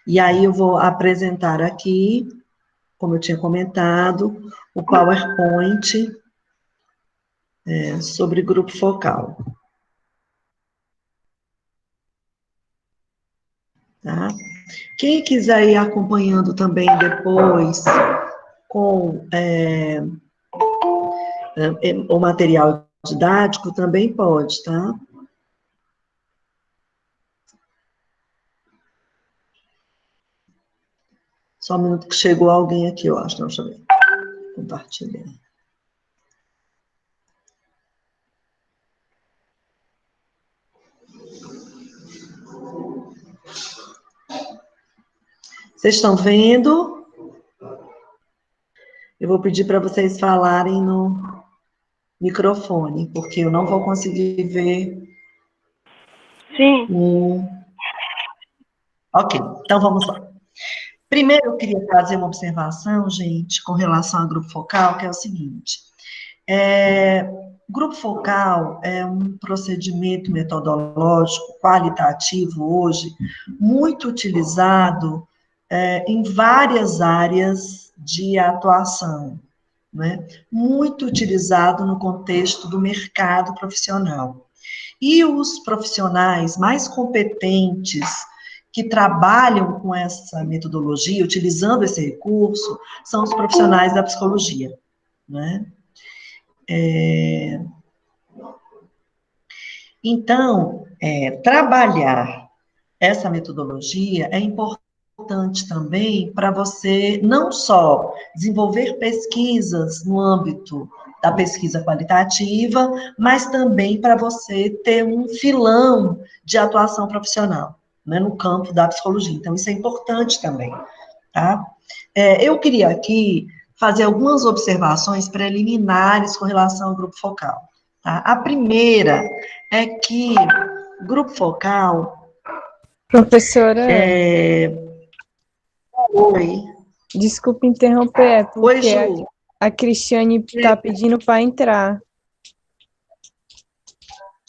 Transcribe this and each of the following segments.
E aí eu vou apresentar aqui, como eu tinha comentado, o PowerPoint sobre grupo focal. Tá? Quem quiser ir acompanhando também depois com o material didático, também pode, tá? Só um minuto que chegou alguém aqui, eu acho. Não, deixa eu ver. Compartilhar. Vocês estão vendo? Eu vou pedir para vocês falarem no microfone, porque eu não vou conseguir ver. Sim. Ok, então vamos lá. Primeiro, eu queria fazer uma observação, gente, com relação ao grupo focal, que é o seguinte. Grupo focal é um procedimento metodológico qualitativo hoje muito utilizado em várias áreas de atuação, né? Muito utilizado no contexto do mercado profissional. E os profissionais mais competentes que trabalham com essa metodologia, utilizando esse recurso, são os profissionais da psicologia, né? Então, trabalhar essa metodologia é importante também para você não só desenvolver pesquisas no âmbito da pesquisa qualitativa, mas também para você ter um filão de atuação profissional, né, no campo da psicologia. Então, isso é importante também, tá? Eu queria aqui fazer algumas observações preliminares com relação ao grupo focal. Tá? A primeira é que grupo focal. Professora, Oi. desculpe interromper, é Oi, porque Ju. a Cristiane está pedindo para entrar.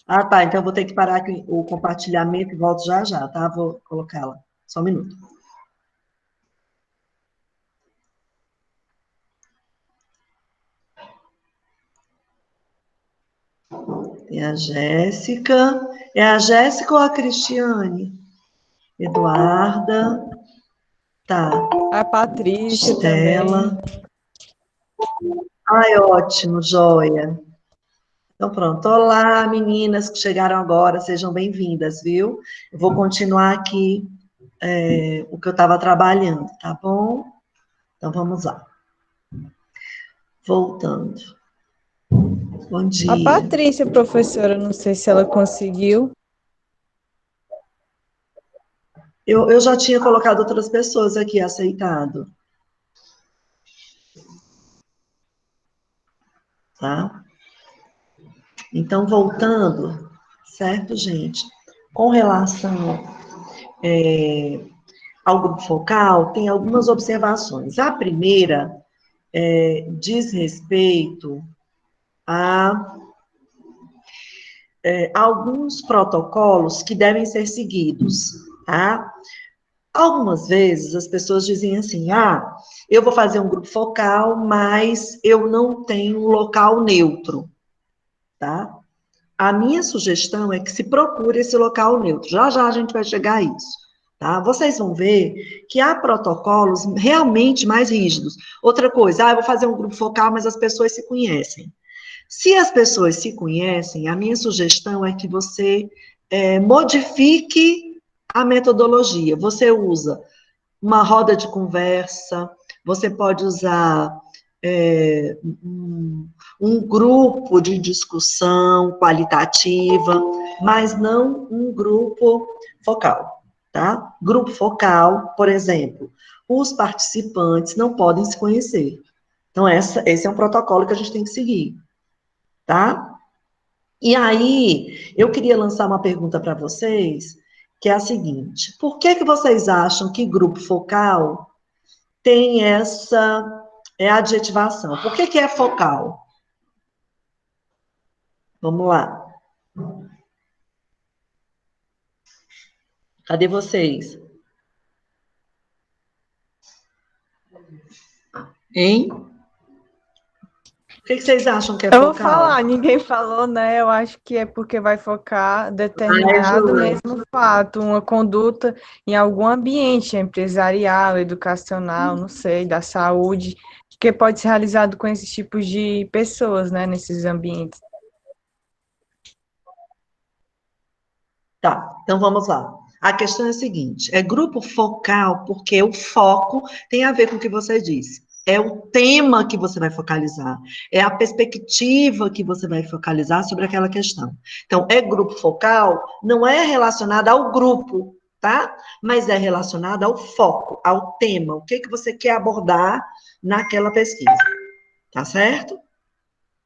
Ah, tá. Então eu vou ter que parar aqui o compartilhamento e volto já já, tá? Vou colocá-la. Só um minuto. Tem a Jéssica. É a Jéssica ou a Cristiane? Eduarda. Tá. A Patrícia também. Estela. Ai, ótimo, joia. Então, pronto. Olá, meninas que chegaram agora, sejam bem-vindas, viu? Eu vou continuar aqui o que eu estava trabalhando, tá bom? Então, vamos lá. Voltando. Bom A dia. Patrícia, professora, não sei se ela conseguiu. Eu já tinha colocado outras pessoas aqui, aceitado. Tá? Então, voltando, certo, gente? Com relação ao grupo focal, tem algumas observações. A primeira diz respeito a alguns protocolos que devem ser seguidos, tá? Algumas vezes as pessoas dizem assim: ah, eu vou fazer um grupo focal, mas eu não tenho um local neutro, tá? A minha sugestão é que se procure esse local neutro. Já já a gente vai chegar a isso. Tá? Vocês vão ver que há protocolos realmente mais rígidos. Outra coisa, eu vou fazer um grupo focal, mas as pessoas se conhecem. Se as pessoas se conhecem, a minha sugestão é que você modifique a metodologia. Você usa uma roda de conversa, você pode usar um grupo de discussão qualitativa, mas não um grupo focal, tá? Grupo focal, por exemplo, os participantes não podem se conhecer. Então, esse é um protocolo que a gente tem que seguir, tá? E aí, eu queria lançar uma pergunta para vocês, que é a seguinte: por que que vocês acham que grupo focal tem essa adjetivação? Por que que é focal? Vamos lá. Cadê vocês? Hein? O que vocês acham que é Eu vou focal? falar, ninguém falou, né? Eu acho que é porque vai focar Ai, determinado Ju. mesmo fato, uma conduta em algum ambiente empresarial, educacional, não sei, da saúde, que pode ser realizado com esses tipos de pessoas, né, nesses ambientes. Tá, então vamos lá. A questão é a seguinte: é grupo focal porque o foco tem a ver com o que você disse. É o tema que você vai focalizar, é a perspectiva que você vai focalizar sobre aquela questão. Então, é grupo focal, não é relacionado ao grupo, tá? Mas é relacionado ao foco, ao tema, o que que você quer abordar naquela pesquisa, tá certo?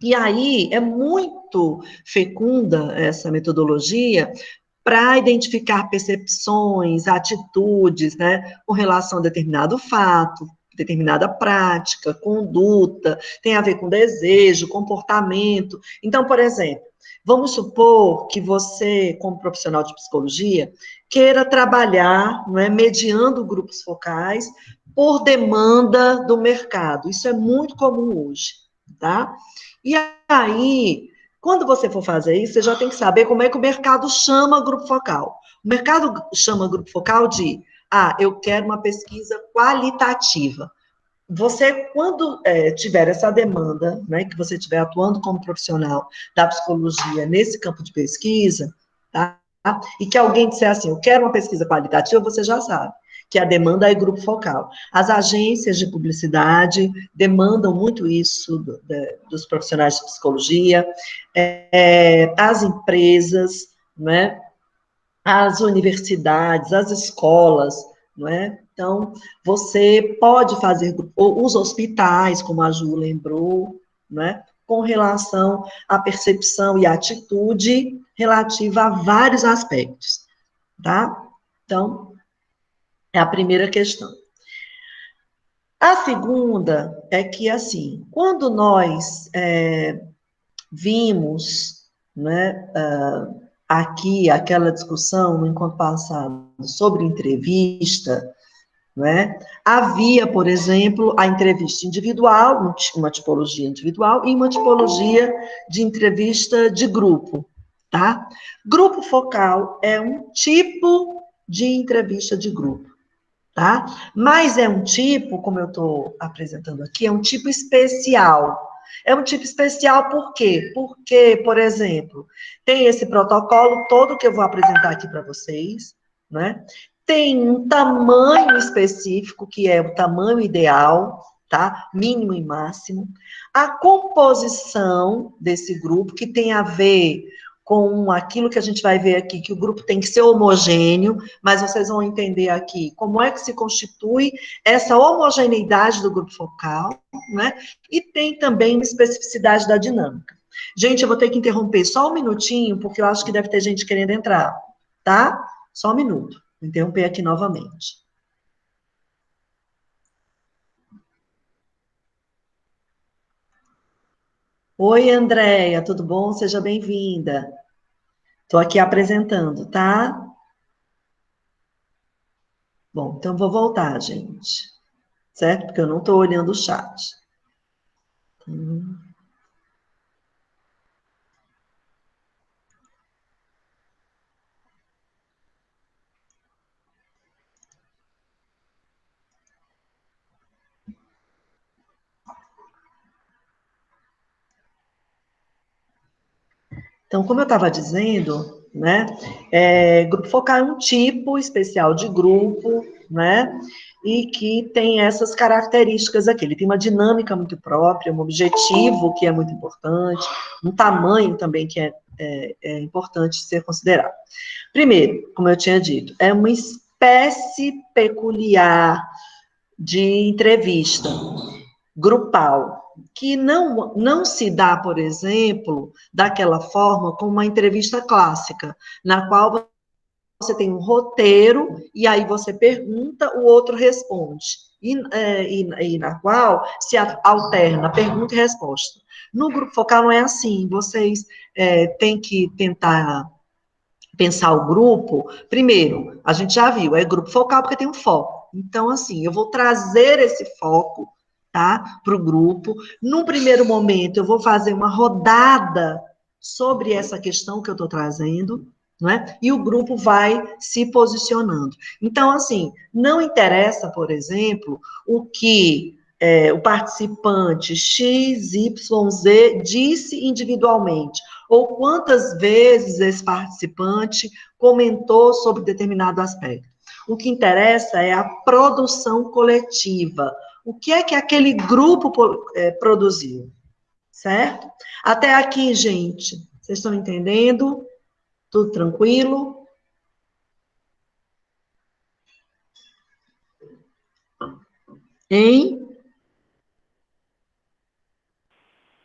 E aí é muito fecunda essa metodologia para identificar percepções, atitudes, né, com relação a determinado fato, determinada prática, conduta, tem a ver com desejo, comportamento. Então, por exemplo, vamos supor que você, como profissional de psicologia, queira trabalhar, não é, mediando grupos focais por demanda do mercado. Isso é muito comum hoje, tá? E aí, quando você for fazer isso, você já tem que saber como é que o mercado chama grupo focal. O mercado chama grupo focal de, eu quero uma pesquisa qualitativa. Você, quando tiver essa demanda, né, que você estiver atuando como profissional da psicologia nesse campo de pesquisa, tá? E que alguém disser assim, eu quero uma pesquisa qualitativa, você já sabe que a demanda é grupo focal. As agências de publicidade demandam muito isso dos profissionais de psicologia, as empresas, né, as universidades, as escolas, não é? Então, você pode fazer, os hospitais, como a Ju lembrou, não é? Com relação à percepção e atitude relativa a vários aspectos, tá? Então, é a primeira questão. A segunda é que, assim, quando nós vimos, né, aqui aquela discussão no encontro passado sobre entrevista, né, havia, por exemplo, a entrevista individual, uma tipologia individual, e uma tipologia de entrevista de grupo, tá? Grupo focal é um tipo de entrevista de grupo, tá? Mas é um tipo, como eu estou apresentando aqui, é um tipo especial. É um tipo especial por quê? Porque, por exemplo, tem esse protocolo todo que eu vou apresentar aqui para vocês, né? Tem um tamanho específico, que é o tamanho ideal, tá? Mínimo e máximo. A composição desse grupo, que tem a ver com aquilo que a gente vai ver aqui, que o grupo tem que ser homogêneo, mas vocês vão entender aqui como é que se constitui essa homogeneidade do grupo focal, né? E tem também uma especificidade da dinâmica. Gente, eu vou ter que interromper só um minutinho, porque eu acho que deve ter gente querendo entrar, tá? Só um minuto. Vou interromper aqui novamente. Oi, Andréia, tudo bom? Seja bem-vinda. Estou aqui apresentando, tá? Bom, então vou voltar, gente. Certo? Porque eu não estou olhando o chat. Então, como eu estava dizendo, né, grupo focal é um tipo especial de grupo, né, e que tem essas características aqui. Ele tem uma dinâmica muito própria, um objetivo que é muito importante, um tamanho também que é importante ser considerado. Primeiro, como eu tinha dito, é uma espécie peculiar de entrevista grupal, que não se dá, por exemplo, daquela forma como uma entrevista clássica, na qual você tem um roteiro e aí você pergunta, o outro responde. E na qual se alterna pergunta e resposta. No grupo focal não é assim, vocês têm que tentar pensar o grupo. Primeiro, a gente já viu, é grupo focal porque tem um foco. Então, assim, eu vou trazer esse foco, tá? Para o grupo. Num primeiro momento, eu vou fazer uma rodada sobre essa questão que eu estou trazendo, não é? E o grupo vai se posicionando. Então, assim, não interessa, por exemplo, o que o participante X, Y, Z disse individualmente, ou quantas vezes esse participante comentou sobre determinado aspecto. O que interessa é a produção coletiva. O que é que aquele grupo produziu, certo? Até aqui, gente, vocês estão entendendo? Tudo tranquilo? Hein?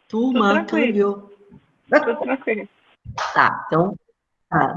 Tudo Turma, tranquilo, câmbio. tudo tranquilo. Tá, então,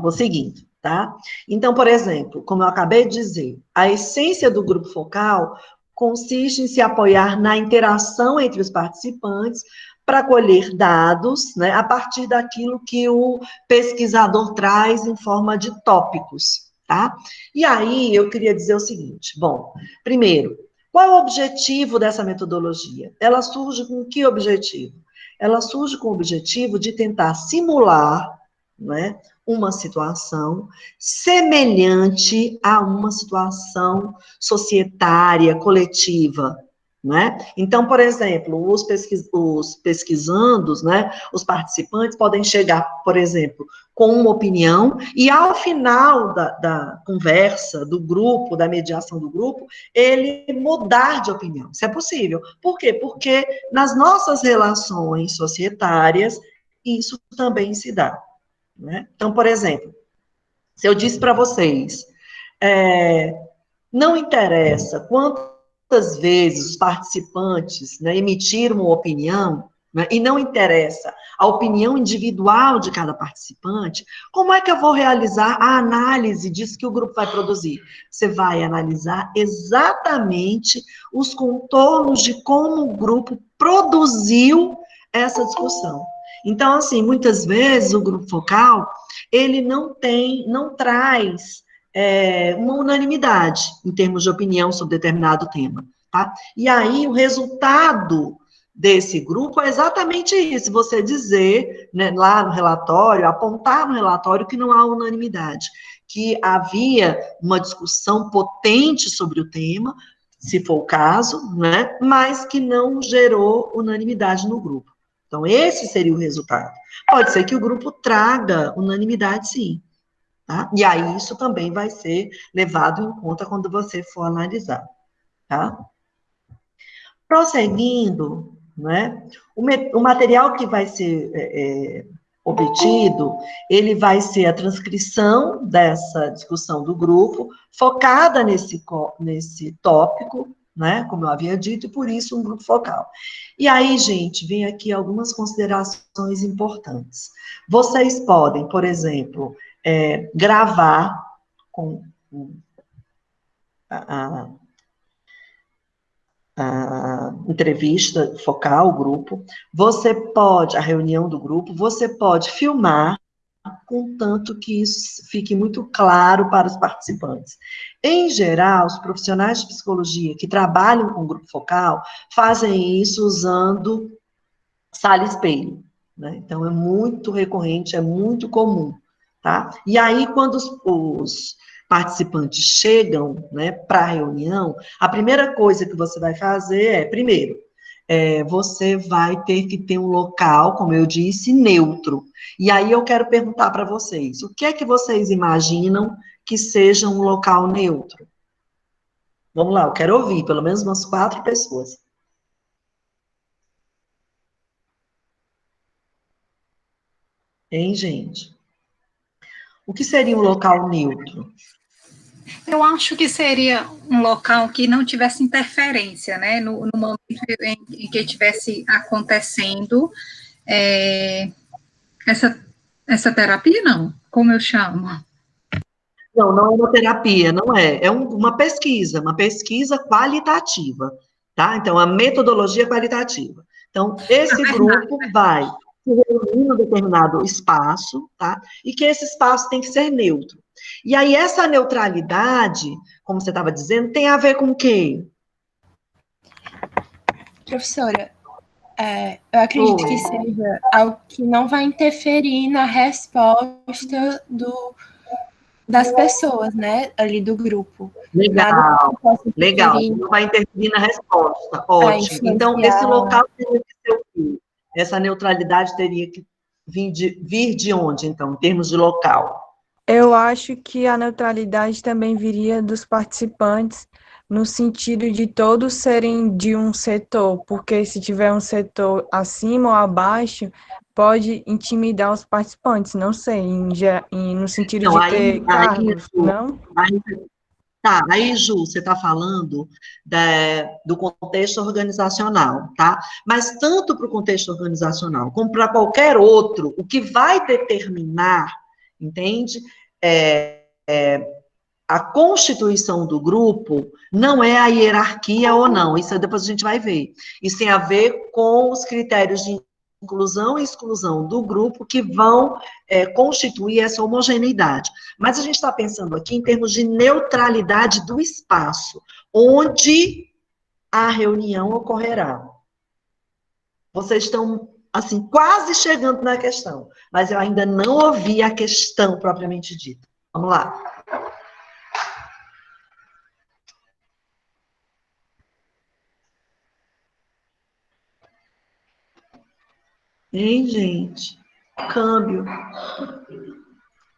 vou seguindo, tá? Então, por exemplo, como eu acabei de dizer, a essência do grupo focal consiste em se apoiar na interação entre os participantes para colher dados, né, a partir daquilo que o pesquisador traz em forma de tópicos, tá? E aí eu queria dizer o seguinte: bom, primeiro, qual é o objetivo dessa metodologia? Ela surge com que objetivo? Ela surge com o objetivo de tentar simular, né, uma situação semelhante a uma situação societária, coletiva, né? Então, por exemplo, os pesquisandos, né, os participantes podem chegar, por exemplo, com uma opinião e ao final da conversa, do grupo, da mediação do grupo, ele mudar de opinião. Isso é possível. Por quê? Porque nas nossas relações societárias, isso também se dá. Né? Então, por exemplo, se eu disse para vocês, não interessa quantas vezes os participantes, né, emitiram uma opinião, né, e não interessa a opinião individual de cada participante, como é que eu vou realizar a análise disso que o grupo vai produzir? Você vai analisar exatamente os contornos de como o grupo produziu essa discussão. Então, assim, muitas vezes o grupo focal, ele não traz uma unanimidade em termos de opinião sobre determinado tema, tá? E aí o resultado desse grupo é exatamente isso, você dizer, né, lá no relatório, apontar no relatório que não há unanimidade, que havia uma discussão potente sobre o tema, se for o caso, né, mas que não gerou unanimidade no grupo. Então, esse seria o resultado. Pode ser que o grupo traga unanimidade, sim. Tá? E aí, isso também vai ser levado em conta quando você for analisar. Tá? Prosseguindo, né, o material que vai ser obtido, ele vai ser a transcrição dessa discussão do grupo, focada nesse tópico, né, como eu havia dito, e por isso um grupo focal. E aí, gente, vem aqui algumas considerações importantes. Vocês podem, por exemplo, gravar com a entrevista focal, o grupo, você pode, a reunião do grupo, você pode filmar, contanto que isso fique muito claro para os participantes. Em geral, os profissionais de psicologia que trabalham com grupo focal fazem isso usando sala-espelho, né? Então, é muito recorrente, é muito comum, tá? E aí, quando os participantes chegam, né, para a reunião, a primeira coisa que você vai fazer é, primeiro, você vai ter que ter um local, como eu disse, neutro. E aí eu quero perguntar para vocês, o que é que vocês imaginam que seja um local neutro? Vamos lá, eu quero ouvir, pelo menos umas 4 pessoas. Hein, gente? O que seria um local neutro? Eu acho que seria um local que não tivesse interferência, né? No momento em que estivesse acontecendo essa terapia, não. Como eu chamo? Não, não é uma terapia, não é. É uma pesquisa qualitativa, tá? Então, a metodologia qualitativa. Então, esse grupo vai se reunir em um determinado espaço, tá? E que esse espaço tem que ser neutro. E aí, essa neutralidade, como você estava dizendo, tem a ver com o quê? Professora, eu acredito que seja algo que não vai interferir na resposta das pessoas, né, ali do grupo. Legal, legal. Não vai interferir na resposta. Ótimo. Então, esse local teria que ser o quê? Essa neutralidade teria que vir de onde, então, em termos de local? Eu acho que a neutralidade também viria dos participantes, no sentido de todos serem de um setor, porque se tiver um setor acima ou abaixo, pode intimidar os participantes, não sei, no sentido Então, de ter cargos, não? Aí, Ju, você está falando do contexto organizacional, tá? Mas tanto para o contexto organizacional como para qualquer outro, o que vai determinar, entende? A constituição do grupo não é a hierarquia ou não, isso depois a gente vai ver. Isso tem a ver com os critérios de inclusão e exclusão do grupo que vão constituir essa homogeneidade. Mas a gente está pensando aqui em termos de neutralidade do espaço, onde a reunião ocorrerá. Vocês estão, assim, quase chegando na questão, mas eu ainda não ouvi a questão propriamente dita. Vamos lá. Hein, gente? Câmbio.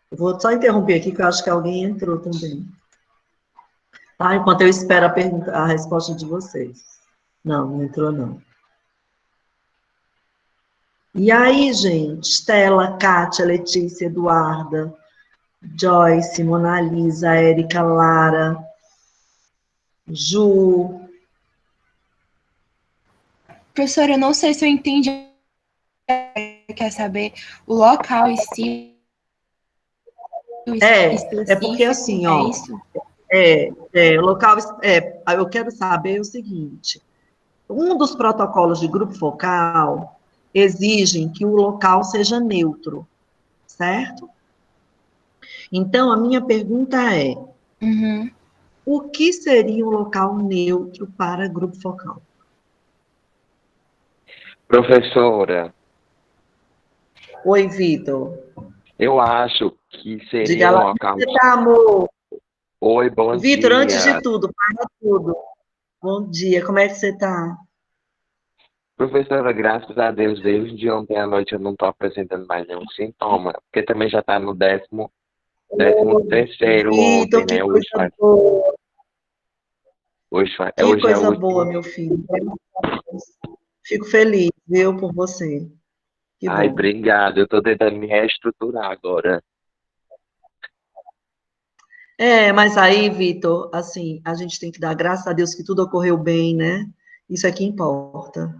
Eu vou só interromper aqui, que eu acho que alguém entrou também. Tá? Enquanto eu espero a resposta de vocês. Não, não entrou, não. E aí, gente? Stella, Kátia, Letícia, Eduarda, Joyce, Mona Lisa, Érica, Lara, Ju. Professora, eu não sei se eu entendi. Quer saber o local em si? É porque assim, ó. O local. Eu quero saber o seguinte: um dos protocolos de grupo focal exigem que o local seja neutro, certo? Então, a minha pergunta é: o que seria um local neutro para grupo focal? Professora. Oi, Vitor. Eu acho que seria Diga lá, um local... Você tá, amor? Oi, bom Vitor, dia. antes de tudo, para tudo. Bom dia, como é que você tá? Professora, graças a Deus, desde ontem à noite eu não estou apresentando mais nenhum sintoma, porque também já está no 13º Vitor, ontem, que né? coisa boa. Hoje Que é coisa o boa, último. meu filho. Fico feliz, viu, por você. Que Ai, bom. obrigado. Eu estou tentando me reestruturar agora. Mas aí, Vitor, assim, a gente tem que dar graças a Deus que tudo ocorreu bem, né? Isso é que importa.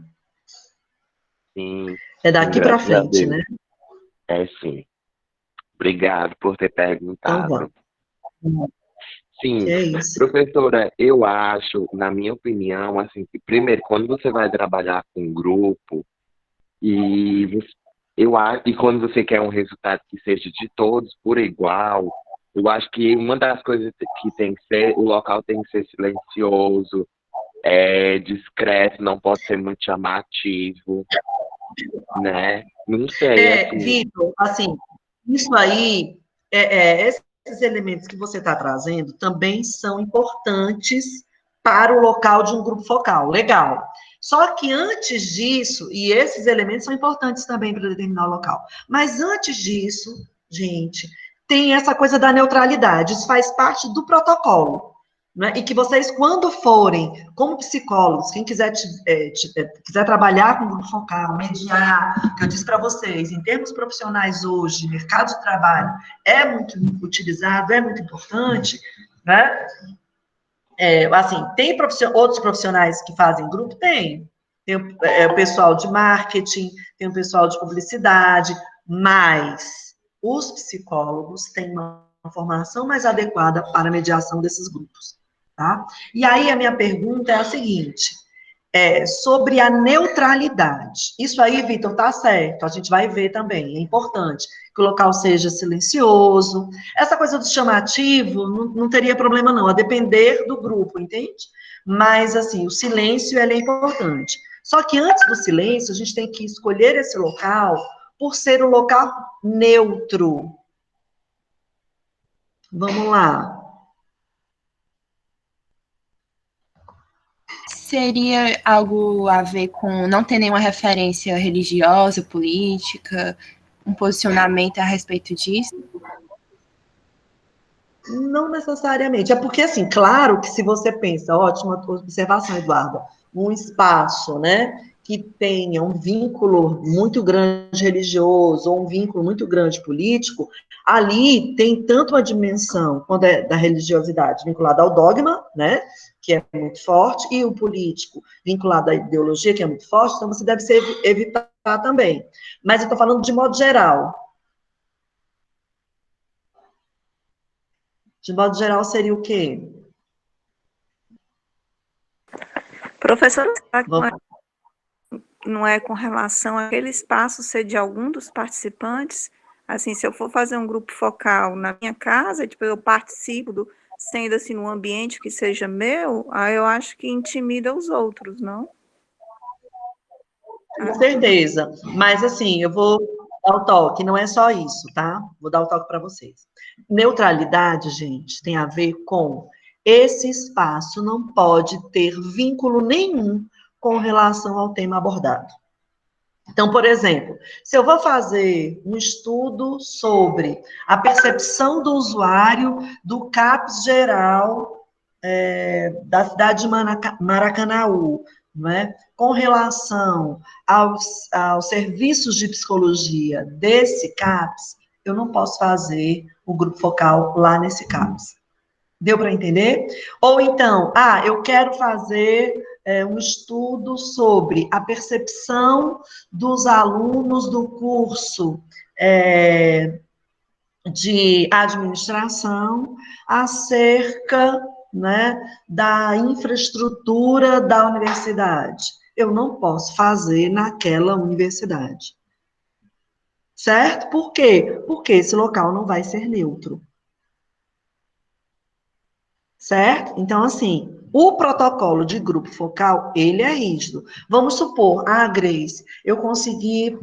Sim, É daqui para graças a frente, Deus. né? Sim. Obrigado por ter Então, perguntado. vamos. Sim, Que é isso. professora, eu acho, na minha opinião, assim, que primeiro, quando você vai trabalhar com um grupo, e quando você quer um resultado que seja de todos por igual, eu acho que uma das coisas que tem que ser, o local tem que ser silencioso, discreto, não pode ser muito chamativo, né? Não sei, assim. Vitor, assim, isso aí, esses elementos que você está trazendo também são importantes para o local de um grupo focal. Legal. Só que antes disso, e esses elementos são importantes também para determinar o local, mas antes disso, gente, tem essa coisa da neutralidade, isso faz parte do protocolo. Né? E que vocês, quando forem, como psicólogos, quem quiser, quiser trabalhar com o grupo focal, mediar, que eu disse para vocês, em termos profissionais hoje, mercado de trabalho é muito utilizado, é muito importante, né? Assim, tem outros profissionais que fazem grupo? Tem. Tem o pessoal de marketing, tem o pessoal de publicidade, mas os psicólogos têm uma formação mais adequada para a mediação desses grupos. Tá? E aí a minha pergunta é a seguinte: sobre a neutralidade. Isso aí, Vitor, tá certo, a gente vai ver também, é importante que o local seja silencioso. Essa coisa do chamativo não teria problema não, a depender do grupo, entende? Mas, assim, o silêncio, ele é importante. Só que antes do silêncio, a gente tem que escolher esse local por ser um local neutro. Vamos lá. Seria algo a ver com não ter nenhuma referência religiosa, política, um posicionamento a respeito disso? Não necessariamente. É porque, assim, claro que se você pensa, ótima observação, Eduarda, um espaço, né, que tenha um vínculo muito grande religioso ou um vínculo muito grande político, ali tem tanto a dimensão, quando é da religiosidade, vinculada ao dogma, né, que é muito forte, e o político vinculado à ideologia, que é muito forte, então você deve evitar também. Mas eu estou falando de modo geral. De modo geral, seria o quê? Professora, será que não é com relação àquele espaço ser de algum dos participantes? Assim, se eu for fazer um grupo focal na minha casa, tipo, eu participo sendo assim num ambiente que seja meu, aí eu acho que intimida os outros, não? Com certeza. Mas, assim, eu vou dar o toque, não é só isso, tá? Vou dar o toque para vocês. Neutralidade, gente, tem a ver com esse espaço não pode ter vínculo nenhum com relação ao tema abordado. Então, por exemplo, se eu vou fazer um estudo sobre a percepção do usuário do CAPS geral da cidade de Maracanaú, não é? Com relação aos serviços de psicologia desse CAPS, eu não posso fazer o grupo focal lá nesse CAPS. Deu para entender? Ou então, eu quero fazer um estudo sobre a percepção dos alunos do curso de administração acerca, né, da infraestrutura da universidade. Eu não posso fazer naquela universidade. Certo? Por quê? Porque esse local não vai ser neutro. Certo? Então, assim, o protocolo de grupo focal, ele é rígido. Vamos supor, Grace, eu consegui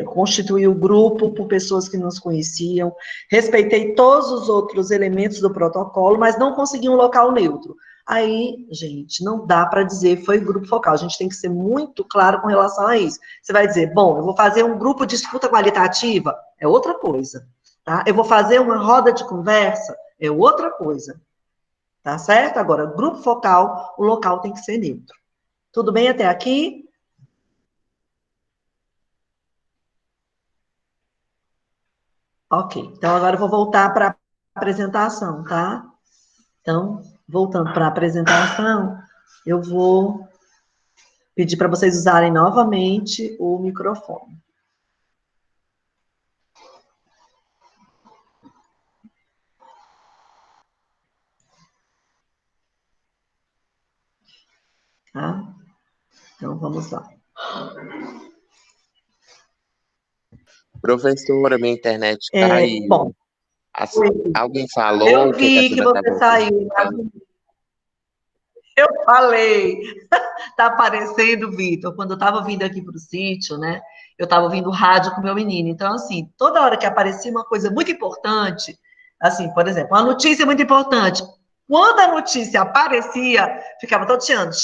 constituir o grupo por pessoas que nos conheciam, respeitei todos os outros elementos do protocolo, mas não consegui um local neutro. Aí, gente, não dá para dizer foi grupo focal, a gente tem que ser muito claro com relação a isso. Você vai dizer, bom, eu vou fazer um grupo de escuta qualitativa, é outra coisa, tá? Eu vou fazer uma roda de conversa, é outra coisa, tá certo? Agora, grupo focal, o local tem que ser neutro. Tudo bem até aqui? Ok, então agora eu vou voltar para a apresentação, tá? Então, voltando para a apresentação, eu vou pedir para vocês usarem novamente o microfone. Tá? Então, vamos lá. Professora, minha internet caiu. Bom, Alguém falou? Eu vi que você saiu. Eu falei. Tá aparecendo, Vitor, quando eu estava vindo aqui para o sítio, né? Eu estava ouvindo rádio com meu menino. Então, assim, toda hora que aparecia uma coisa muito importante, assim, por exemplo, uma notícia muito importante, quando a notícia aparecia, ficava todo chiando.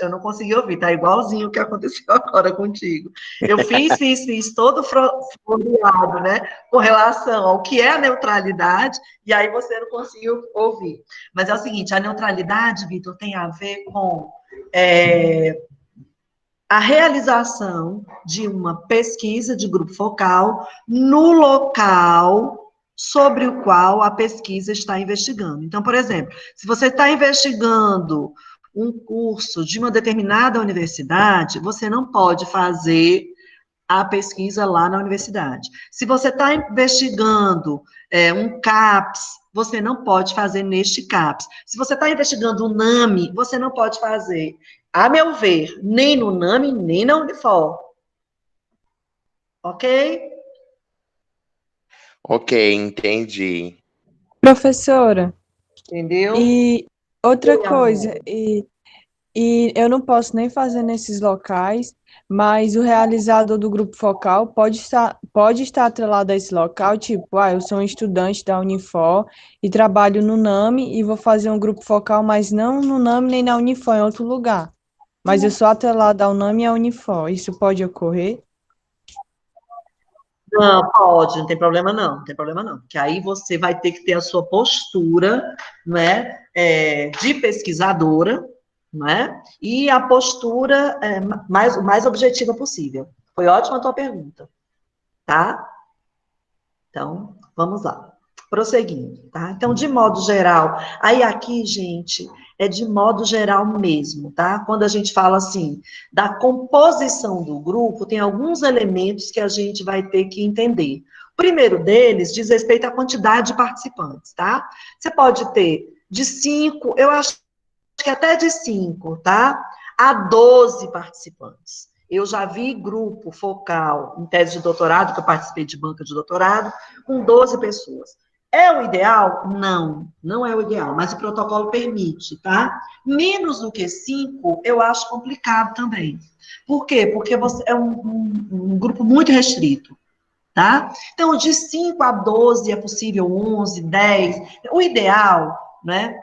Eu não conseguia ouvir, tá igualzinho o que aconteceu agora contigo. Eu fiz todo floreado, né? Com relação ao que é a neutralidade, e aí você não conseguiu ouvir. Mas é o seguinte, a neutralidade, Vitor, tem a ver com a realização de uma pesquisa de grupo focal no local sobre o qual a pesquisa está investigando. Então, por exemplo, se você está investigando um curso de uma determinada universidade, você não pode fazer a pesquisa lá na universidade. Se você está investigando um CAPS, você não pode fazer neste CAPS. Se você está investigando o NAMI, você não pode fazer, a meu ver, nem no NAMI, nem na Unifor. Ok? Ok, entendi. Professora, Entendeu? e outra Oi, amor. coisa, e eu não posso nem fazer nesses locais, mas o realizador do grupo focal pode estar atrelado a esse local, tipo, eu sou um estudante da Unifor e trabalho no NAMI e vou fazer um grupo focal, mas não no NAMI nem na Unifor, em outro lugar. Mas eu sou atrelada ao NAMI e à Unifor. Isso pode ocorrer? Não, pode, não tem problema não, não tem problema não, porque aí você vai ter que ter a sua postura, né, de pesquisadora, né, e a postura o mais objetiva possível. Foi ótima a tua pergunta, tá? Então, vamos lá. Prosseguindo, tá? Então, de modo geral, aí aqui, gente, é de modo geral mesmo, tá? Quando a gente fala assim, da composição do grupo, tem alguns elementos que a gente vai ter que entender. O primeiro deles diz respeito à quantidade de participantes, tá? Você pode ter de 5, eu acho que até de 5, tá? A 12 participantes. Eu já vi grupo focal em tese de doutorado, que eu participei de banca de doutorado, com 12 pessoas. É o ideal? Não, não é o ideal, mas o protocolo permite, tá? Menos do que 5, eu acho complicado também. Por quê? Porque você é um grupo muito restrito, tá? Então, de 5 a 12 é possível, 11, 10. O ideal, né,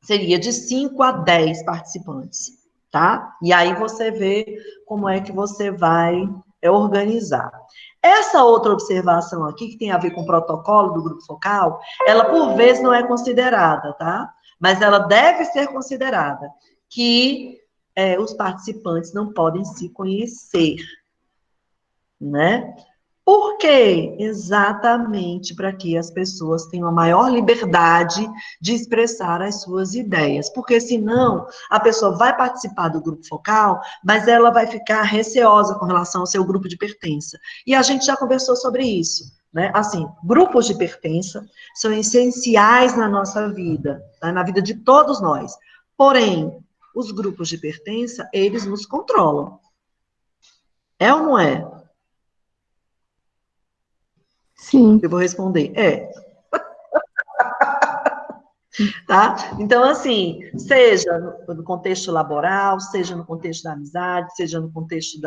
seria de 5 a 10 participantes, tá? E aí você vê como é que você vai organizar. Essa outra observação aqui, que tem a ver com o protocolo do grupo focal, ela por vezes não é considerada, tá? Mas ela deve ser considerada, que os participantes não podem se conhecer, né? Por quê? Exatamente para que as pessoas tenham a maior liberdade de expressar as suas ideias. Porque senão a pessoa vai participar do grupo focal, mas ela vai ficar receosa com relação ao seu grupo de pertença. E a gente já conversou sobre isso, né? Assim, grupos de pertença são essenciais na nossa vida, tá? Na vida de todos nós. Porém, os grupos de pertença, eles nos controlam. É ou não é? Sim. Eu vou responder, tá? Então, assim, seja no contexto laboral, seja no contexto da amizade, seja no contexto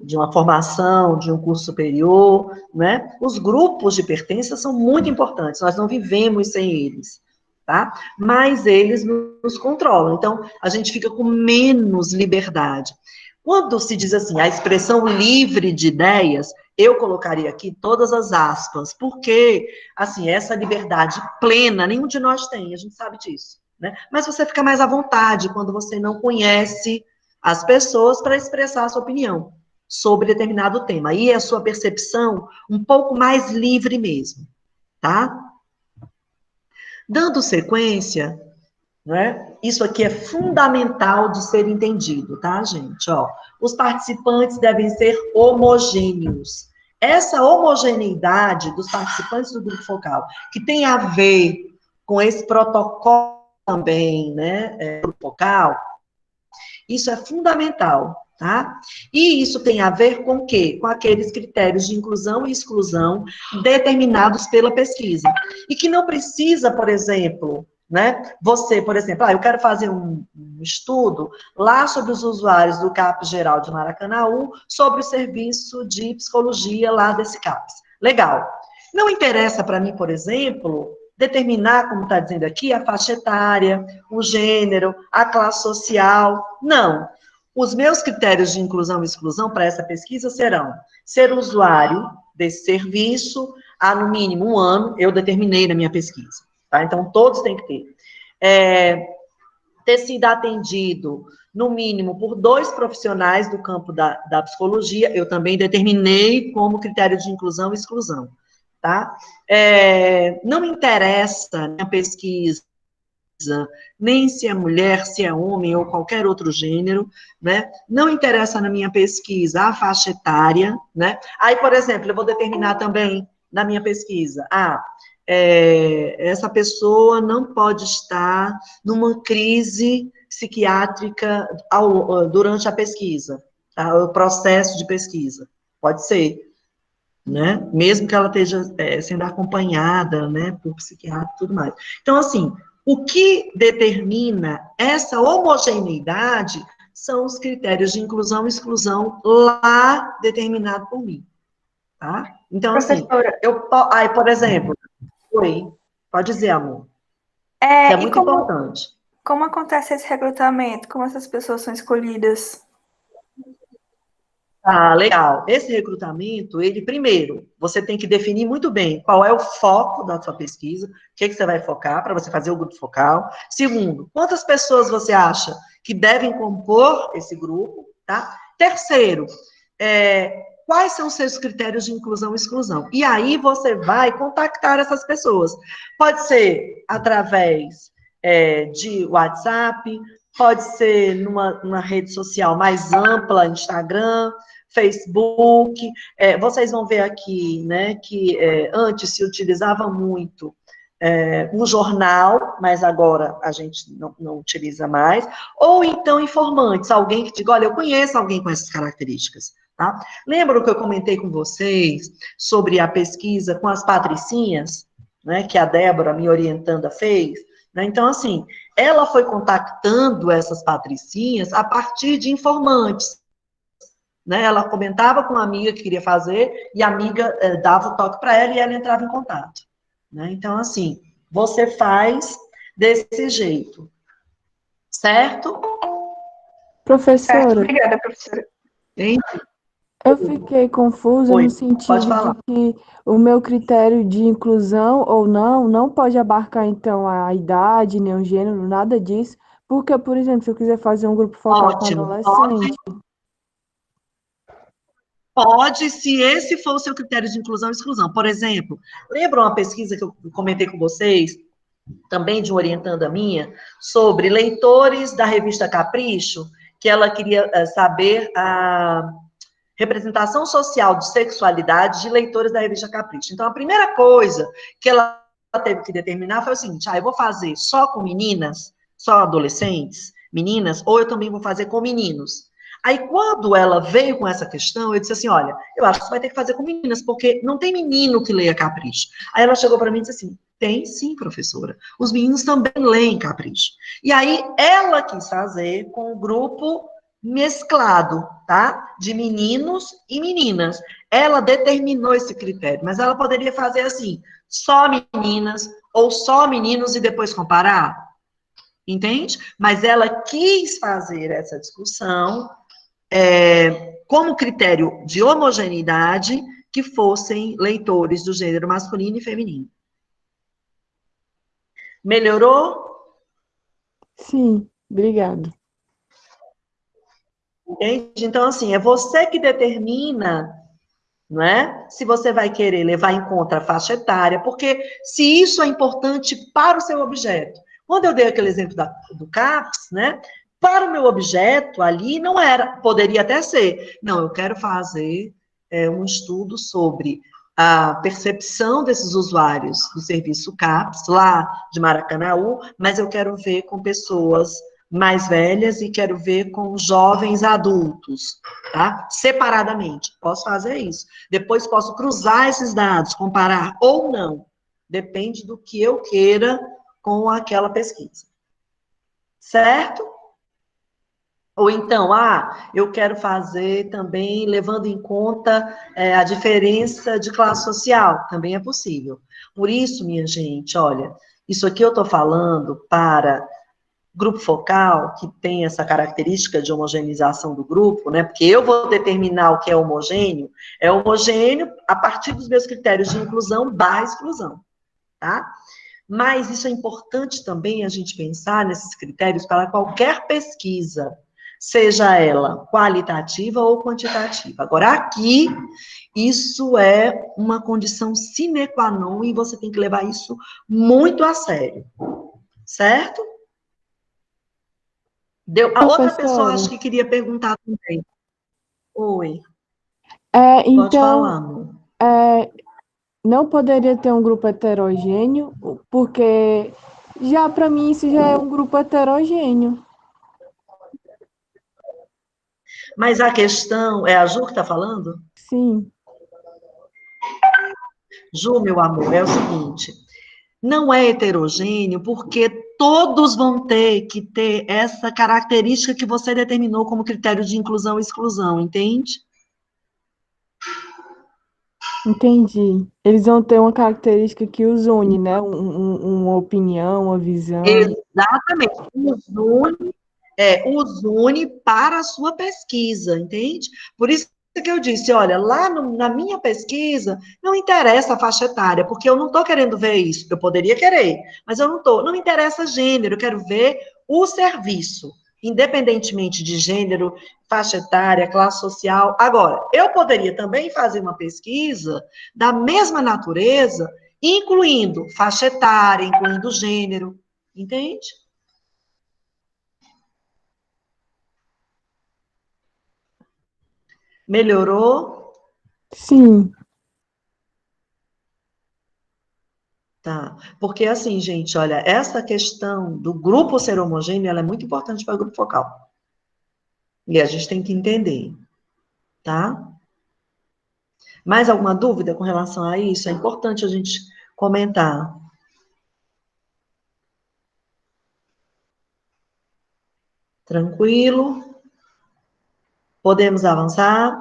de uma formação, de um curso superior, né? Os grupos de pertença são muito importantes, nós não vivemos sem eles, tá? Mas eles nos controlam, então a gente fica com menos liberdade. Quando se diz assim, a expressão livre de ideias, eu colocaria aqui todas as aspas, porque, assim, essa liberdade plena, nenhum de nós tem, a gente sabe disso, né? Mas você fica mais à vontade quando você não conhece as pessoas para expressar a sua opinião sobre determinado tema. E a sua percepção um pouco mais livre mesmo, tá? Dando sequência, né? Isso aqui é fundamental de ser entendido, tá, gente? Ó, os participantes devem ser homogêneos. Essa homogeneidade dos participantes do grupo focal, que tem a ver com esse protocolo também, né, grupo focal, isso é fundamental, tá? E isso tem a ver com o quê? Com aqueles critérios de inclusão e exclusão determinados pela pesquisa. E que não precisa, por exemplo, né? Você, por exemplo, eu quero fazer um estudo lá sobre os usuários do CAPS geral de Maracanaú, sobre o serviço de psicologia lá desse CAPS. Legal. Não interessa para mim, por exemplo, determinar, como está dizendo aqui, a faixa etária, o gênero, a classe social. Não. Os meus critérios de inclusão e exclusão para essa pesquisa serão ser usuário desse serviço há, no mínimo, 1 ano, eu determinei na minha pesquisa. Tá? Então, todos têm que ter. Ter sido atendido, no mínimo, por 2 profissionais do campo da psicologia, eu também determinei como critério de inclusão e exclusão. Tá? Não me interessa a pesquisa, nem se é mulher, se é homem ou qualquer outro gênero, né? Não interessa na minha pesquisa a faixa etária, né? Aí, por exemplo, eu vou determinar também na minha pesquisa? Essa pessoa não pode estar numa crise psiquiátrica durante a pesquisa, tá? O processo de pesquisa. Pode ser, né? Mesmo que ela esteja sendo acompanhada, né, por psiquiatra e tudo mais. Então, assim, o que determina essa homogeneidade são os critérios de inclusão e exclusão lá determinado por mim, tá? Então, assim, por exemplo, oi, pode dizer, amor. É muito importante. Como acontece esse recrutamento? Como essas pessoas são escolhidas? Legal. Esse recrutamento, primeiro, você tem que definir muito bem qual é o foco da sua pesquisa, o que você vai focar para você fazer o grupo focal. Segundo, quantas pessoas você acha que devem compor esse grupo, tá? Terceiro, quais são os seus critérios de inclusão e exclusão? E aí você vai contactar essas pessoas. Pode ser através de WhatsApp, pode ser numa rede social mais ampla, Instagram, Facebook. Vocês vão ver aqui, né, que antes se utilizava muito um jornal, mas agora a gente não utiliza mais, ou então informantes, alguém que diga, olha, eu conheço alguém com essas características, tá? Lembram que eu comentei com vocês sobre a pesquisa com as patricinhas, né, que a Débora, minha orientanda, fez? Né? Então, assim, ela foi contactando essas patricinhas a partir de informantes, né? Ela comentava com uma amiga que queria fazer, e a amiga dava o toque para ela e ela entrava em contato. Né? Então, assim, você faz desse jeito. Certo? Professora. Certo, obrigada, professora. Eu fiquei confusa no sentido de que o meu critério de inclusão ou não pode abarcar, então, a idade, nem o gênero, nada disso, porque, por exemplo, se eu quiser fazer um grupo focal com adolescente... Pode, se esse for o seu critério de inclusão e exclusão. Por exemplo, lembra uma pesquisa que eu comentei com vocês, também de uma orientanda minha, sobre leitores da revista Capricho, que ela queria saber a representação social de sexualidade de leitores da revista Capricho. Então, a primeira coisa que ela teve que determinar foi o seguinte, eu vou fazer só com meninas, só adolescentes, meninas, ou eu também vou fazer com meninos. Aí, quando ela veio com essa questão, eu disse assim, olha, eu acho que você vai ter que fazer com meninas, porque não tem menino que leia Capricho. Aí ela chegou para mim e disse assim, tem sim, professora. Os meninos também leem Capricho. E aí, ela quis fazer com o grupo mesclado, tá? De meninos e meninas. Ela determinou esse critério, mas ela poderia fazer assim, só meninas ou só meninos e depois comparar. Entende? Mas ela quis fazer essa discussão como critério de homogeneidade que fossem leitores do gênero masculino e feminino. Melhorou? Sim, obrigado. Entende? Então, assim, é você que determina, não é? Se você vai querer levar em conta a faixa etária, porque se isso é importante para o seu objeto. Quando eu dei aquele exemplo do CAPS, né? Para o meu objeto ali não era, poderia até ser. Não, eu quero fazer um estudo sobre a percepção desses usuários do serviço CAPS, lá de Maracanaú, mas eu quero ver com pessoas mais velhas e quero ver com jovens adultos, tá? Separadamente. Posso fazer isso. Depois posso cruzar esses dados, comparar ou não. Depende do que eu queira com aquela pesquisa. Certo? Ou então, eu quero fazer também levando em conta a diferença de classe social. Também é possível. Por isso, minha gente, olha, isso aqui eu estou falando para grupo focal, que tem essa característica de homogeneização do grupo, né? Porque eu vou determinar o que é homogêneo a partir dos meus critérios de inclusão / exclusão, tá? Mas isso é importante também a gente pensar nesses critérios para qualquer pesquisa, seja ela qualitativa ou quantitativa. Agora, aqui, isso é uma condição sine qua non e você tem que levar isso muito a sério, certo? A outra pessoa acho que queria perguntar também. Oi. Então, pode falar, amor. não poderia ter um grupo heterogêneo, porque já para mim isso já é um grupo heterogêneo. Mas a questão, é a Ju que está falando? Sim, Ju, meu amor, é o seguinte, não é heterogêneo porque todos vão ter que ter essa característica que você determinou como critério de inclusão e exclusão, entende? entendi. Eles vão ter uma característica que os une, né? Uma opinião, uma visão. Exatamente. Os une para a sua pesquisa, entende? Por isso que eu disse, olha, lá na minha pesquisa, não interessa a faixa etária, porque eu não estou querendo ver isso. Eu poderia querer, mas eu não estou. Não me interessa gênero, eu quero ver o serviço, independentemente de gênero, faixa etária, classe social. Agora, eu poderia também fazer uma pesquisa da mesma natureza, incluindo faixa etária, incluindo gênero, entende? Melhorou? Sim, Tá. Porque assim, gente, olha, essa questão do grupo ser homogêneo, ela é muito importante para o grupo focal. E a gente tem que entender, tá? Mais alguma dúvida com relação a isso? É importante a gente comentar. Tranquilo? Podemos avançar?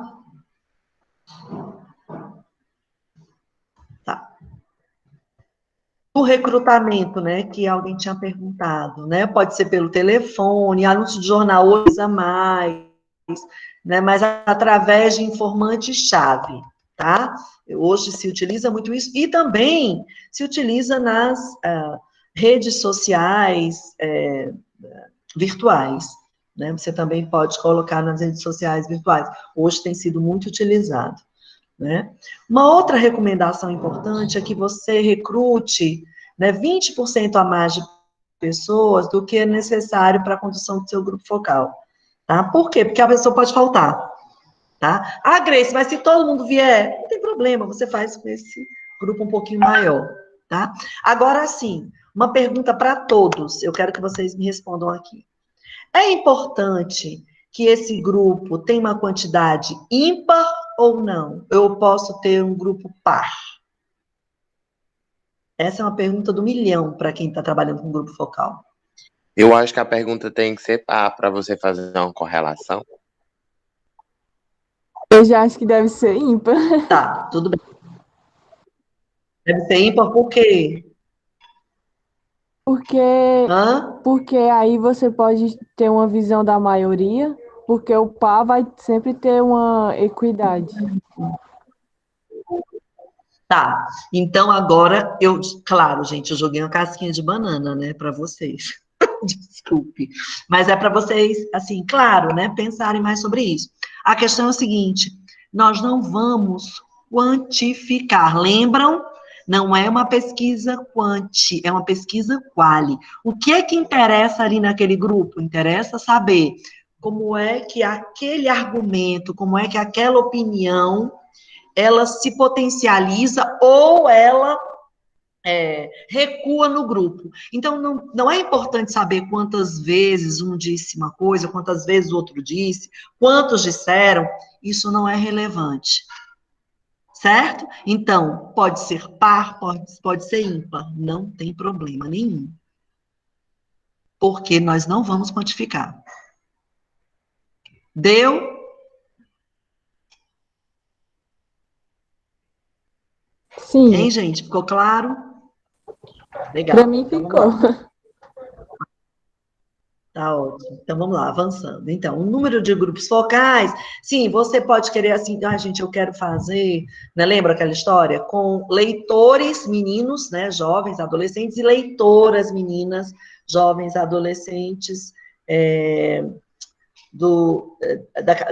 Tá. O recrutamento, né, que alguém tinha perguntado, né? Pode ser pelo telefone, anúncio de jornal hoje a mais, né? Mas através de informantes-chave, tá? Hoje se utiliza muito isso, e também se utiliza nas redes sociais virtuais, né? Você também pode colocar nas redes sociais virtuais. Hoje tem sido muito utilizado, né? Uma outra recomendação importante é que você recrute, né, 20% a mais de pessoas do que é necessário para a condução do seu grupo focal. Tá? Por quê? Porque a pessoa pode faltar. Tá? Ah, Grace, mas se todo mundo vier, não tem problema, você faz com esse grupo um pouquinho maior. Tá? Agora, sim, uma pergunta para todos, eu quero que vocês me respondam aqui. É importante que esse grupo tenha uma quantidade ímpar ou não? Eu posso ter um grupo par? Essa é uma pergunta do milhão para quem está trabalhando com grupo focal. Eu acho que a pergunta tem que ser para você fazer uma correlação. eu já acho que deve ser ímpar. Tá, tudo bem. Deve ser ímpar por quê? Porque, Hã? porque aí você pode ter uma visão da maioria, porque o par vai sempre ter uma equidade. Tá. Então agora claro, gente, eu joguei uma casquinha de banana, né, para vocês. Desculpe. Mas é para vocês, assim, claro, né, pensarem mais sobre isso. A questão é o seguinte: nós não vamos quantificar. Lembram? Não é uma pesquisa quanti, é uma pesquisa quali. O que é que interessa ali naquele grupo? Interessa saber como é que aquele argumento, como é que aquela opinião ela se potencializa ou ela recua no grupo. Então, não é importante saber quantas vezes um disse uma coisa, quantas vezes o outro disse, quantos disseram, isso não é relevante. Certo? Então, pode ser par, pode ser ímpar, não tem problema nenhum. Porque nós não vamos quantificar. Deu? Sim, Hein, gente? Ficou claro? Legal. para mim Então, ficou. vamos lá. Tá ótimo. Então, vamos lá, avançando. Então, o número de grupos focais, sim, você pode querer assim, gente, eu quero fazer, né, lembra aquela história? Com leitores meninos, né, jovens, adolescentes, e leitoras meninas, jovens, adolescentes,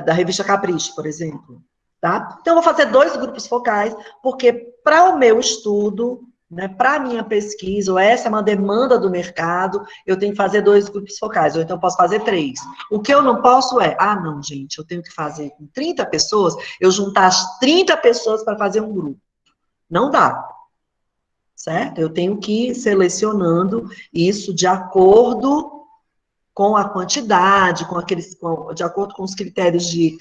da revista Capricho, por exemplo, tá? Então, eu vou fazer 2 grupos focais, porque para o meu estudo, né, para a minha pesquisa, ou essa é uma demanda do mercado, eu tenho que fazer 2 grupos focais, ou então posso fazer 3. O que eu não posso não, gente, eu tenho que fazer com 30 pessoas, eu juntar as 30 pessoas para fazer um grupo. Não dá, certo? Eu tenho que ir selecionando isso de acordo com a quantidade, de acordo com os critérios de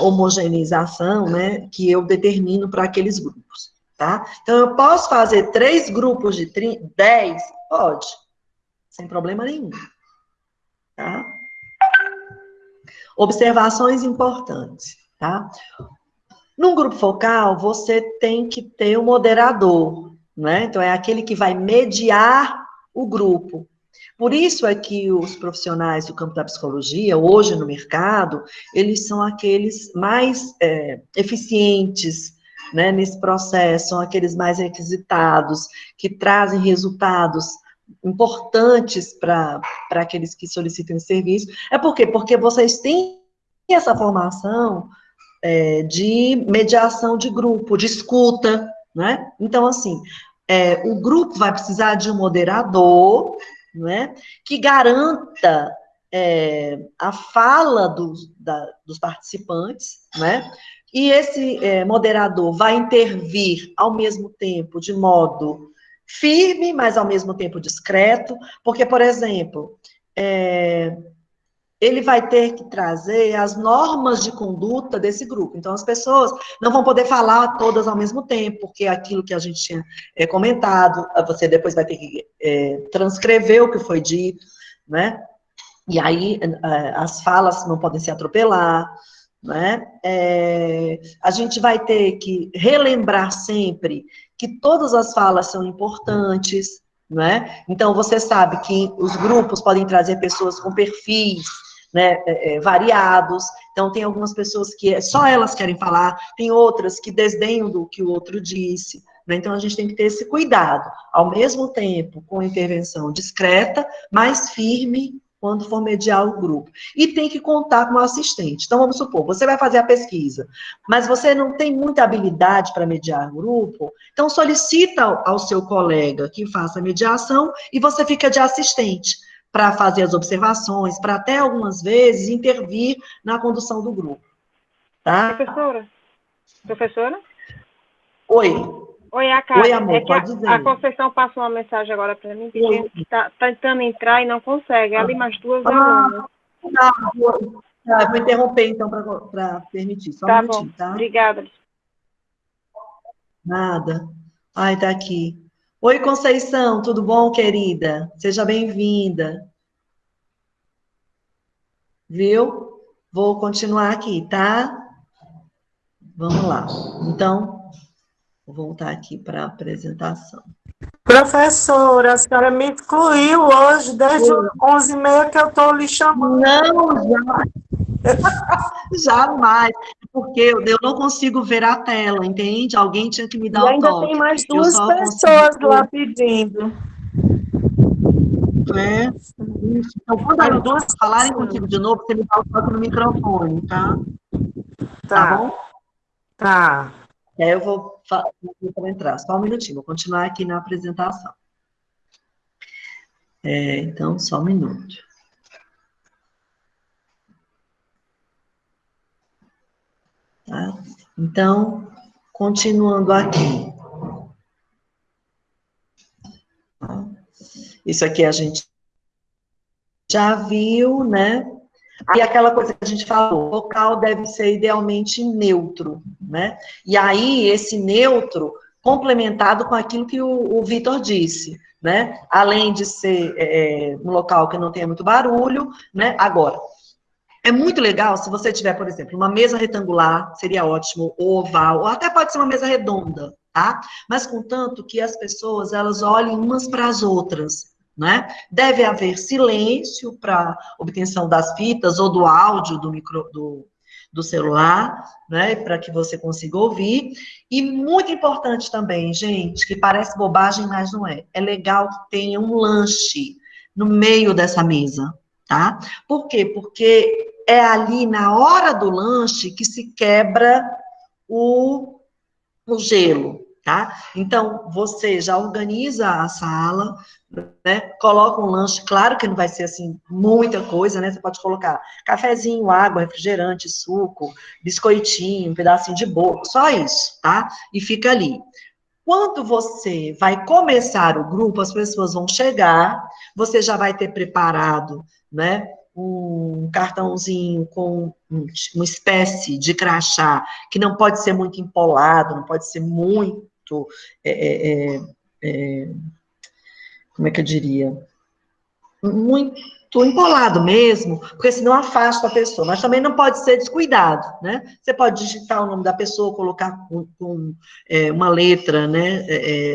homogeneização, né, que eu determino para aqueles grupos, tá? Então, eu posso fazer 3 grupos de 10? Pode, sem problema nenhum, tá? Observações importantes, tá? Num grupo focal, você tem que ter um moderador, né? Então, é aquele que vai mediar o grupo. Por isso é que os profissionais do campo da psicologia, hoje no mercado, eles são aqueles mais eficientes, né, nesse processo, são aqueles mais requisitados, que trazem resultados importantes para aqueles que solicitam esse serviço. É por quê? Porque vocês têm essa formação de mediação de grupo, de escuta, né? Então, assim, o grupo vai precisar de um moderador, né, que garanta a fala dos participantes, né? E esse moderador vai intervir ao mesmo tempo de modo firme, mas ao mesmo tempo discreto, porque, por exemplo, ele vai ter que trazer as normas de conduta desse grupo. Então, as pessoas não vão poder falar todas ao mesmo tempo, porque aquilo que a gente tinha comentado, você depois vai ter que transcrever o que foi dito, né? E aí, as falas não podem se atropelar, né? A gente vai ter que relembrar sempre que todas as falas são importantes, né? Então, você sabe que os grupos podem trazer pessoas com perfis, né, variados. Então, tem algumas pessoas que só elas querem falar, tem outras que desdenham do que o outro disse, né? Então, a gente tem que ter esse cuidado, ao mesmo tempo, com intervenção discreta, mas firme, quando for mediar o grupo. E tem que contar com o assistente. Então, vamos supor, você vai fazer a pesquisa, mas você não tem muita habilidade para mediar o grupo, então solicita ao seu colega que faça a mediação e você fica de assistente para fazer as observações, para até algumas vezes intervir na condução do grupo. Tá? Professora? Oi. Oi, a Karen. Oi, amor, pode dizer. A Conceição passou uma mensagem agora para mim, dizendo que está tentando entrar e não consegue. Ela e mais 2 alunas. Vou interromper, então, para permitir. Só um minutinho, tá? Obrigada. Nada. Ai, tá aqui. Oi, Conceição, tudo bom, querida? Seja bem-vinda. Viu? Vou continuar aqui, tá? Vamos lá. Então, vou voltar aqui para a apresentação. Professora, a senhora me excluiu hoje, desde 11h30 que eu estou lhe chamando. Não, jamais. Porque eu não consigo ver a tela, entende? Alguém tinha que me dar o toque. Ainda tem mais 2 pessoas lá pedindo. Isso. Então, quando elas falarem contigo de novo, você me dá o toque no microfone, tá? Tá bom? Tá. Aí eu vou entrar. Só um minutinho, vou continuar aqui na apresentação. Então, só um minuto. Tá? Então, continuando aqui. Isso aqui a gente já viu, né? Aí aquela coisa que a gente falou, o vocal deve ser idealmente neutro, né? E aí esse neutro complementado com aquilo que o Vitor disse, né? Além de ser um local que não tenha muito barulho, né? Agora, é muito legal se você tiver, por exemplo, uma mesa retangular, seria ótimo, ou oval, ou até pode ser uma mesa redonda, tá? Mas contanto que as pessoas, elas olhem umas para as outras, né? Deve haver silêncio para obtenção das fitas ou do áudio do celular, né? Para que você consiga ouvir. E muito importante também, gente, que parece bobagem, mas não é. É legal que tenha um lanche no meio dessa mesa, tá? Por quê? Porque é ali na hora do lanche que se quebra o gelo, tá? Então, você já organiza a sala, né? Coloca um lanche, claro que não vai ser assim muita coisa, né? Você pode colocar cafezinho, água, refrigerante, suco, biscoitinho, um pedacinho de bolo, só isso, tá? E fica ali. Quando você vai começar o grupo, as pessoas vão chegar, você já vai ter preparado, né, um cartãozinho com uma espécie de crachá, que não pode ser muito empolado, não pode ser muito, como é que eu diria? Muito empolado mesmo, porque senão afasta a pessoa, mas também não pode ser descuidado, né? Você pode digitar o nome da pessoa, colocar com uma letra, né,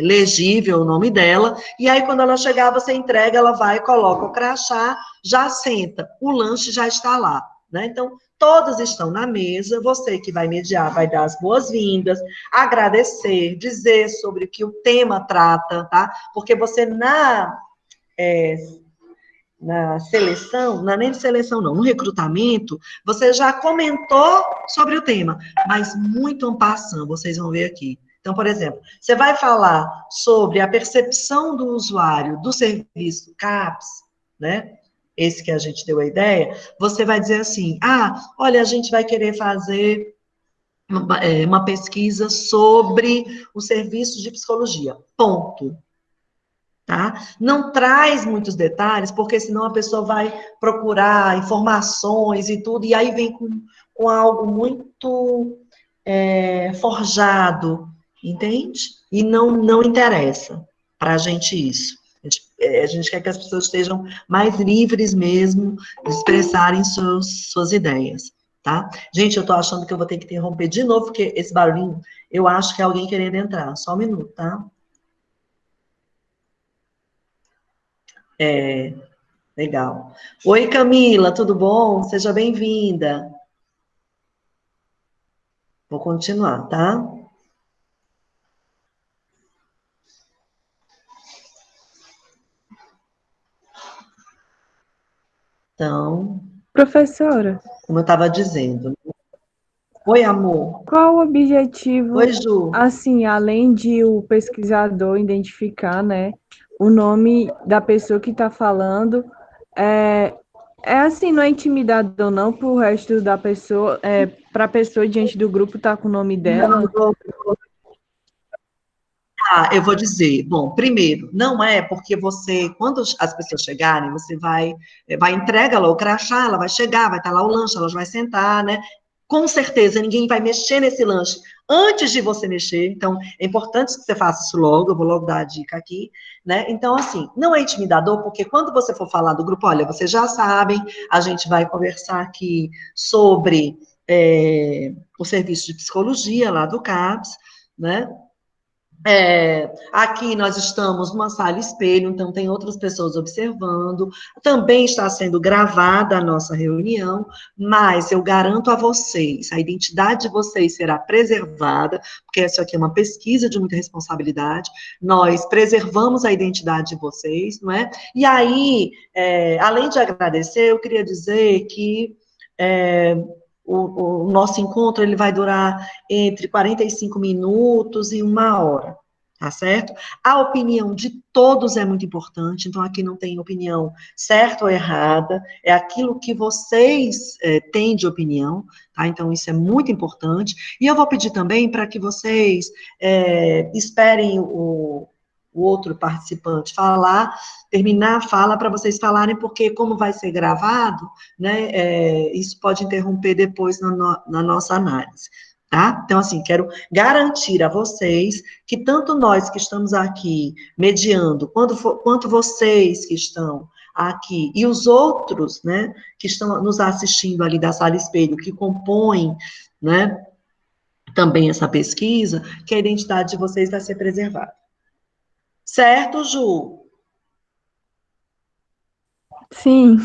legível o nome dela, e aí quando ela chegar, você entrega, ela vai, coloca o crachá, já senta, o lanche já está lá, né? Então, todas estão na mesa, você que vai mediar, vai dar as boas-vindas, agradecer, dizer sobre o que o tema trata, tá? Porque você na seleção, não é nem de seleção não, no recrutamento, você já comentou sobre o tema, mas muito en passant, vocês vão ver aqui. Então, por exemplo, você vai falar sobre a percepção do usuário do serviço CAPS, né? Esse que a gente deu a ideia, você vai dizer assim, olha, a gente vai querer fazer uma pesquisa sobre o serviço de psicologia, ponto. Tá? Não traz muitos detalhes, porque senão a pessoa vai procurar informações e tudo, e aí vem com algo muito forjado, entende? E não interessa para a gente isso. A gente quer que as pessoas estejam mais livres mesmo de expressarem suas ideias, tá? Gente, eu tô achando que eu vou ter que interromper de novo, porque esse barulhinho, eu acho que é alguém querendo entrar. Só um minuto, tá? Legal. Oi, Camila, tudo bom? Seja bem-vinda. Vou continuar, tá? Então, Professora, como eu estava dizendo. Oi, amor. qual o objetivo, Oi, Ju. assim, além de o pesquisador identificar, né, o nome da pessoa que está falando, assim, não é intimidador não para o resto da pessoa, para a pessoa diante do grupo estar com o nome dela? Eu vou dizer, bom, primeiro, não é porque você, quando as pessoas chegarem, você vai entrega lá o crachá, ela vai chegar, vai estar lá o lanche, ela vai sentar, né? Com certeza, ninguém vai mexer nesse lanche antes de você mexer, então, é importante que você faça isso logo, eu vou logo dar a dica aqui, né? Então, assim, não é intimidador, porque quando você for falar do grupo, olha, vocês já sabem, a gente vai conversar aqui sobre o serviço de psicologia lá do CAPS, né? Aqui nós estamos numa sala espelho, então tem outras pessoas observando, também está sendo gravada a nossa reunião, mas eu garanto a vocês, a identidade de vocês será preservada, porque isso aqui é uma pesquisa de muita responsabilidade, nós preservamos a identidade de vocês, não é? E aí, além de agradecer, eu queria dizer que o nosso encontro ele vai durar entre 45 minutos e 1 hora, tá certo? A opinião de todos é muito importante, então aqui não tem opinião certa ou errada, é aquilo que vocês têm de opinião, tá? Então isso é muito importante. E eu vou pedir também para que vocês esperem o outro participante terminar a fala para vocês falarem, porque como vai ser gravado, né, isso pode interromper depois na nossa análise, tá? Então, assim, quero garantir a vocês que tanto nós que estamos aqui mediando, quanto vocês que estão aqui, e os outros, né, que estão nos assistindo ali da sala espelho, que compõem, né, também essa pesquisa, que a identidade de vocês vai ser preservada. Certo, Ju? Sim.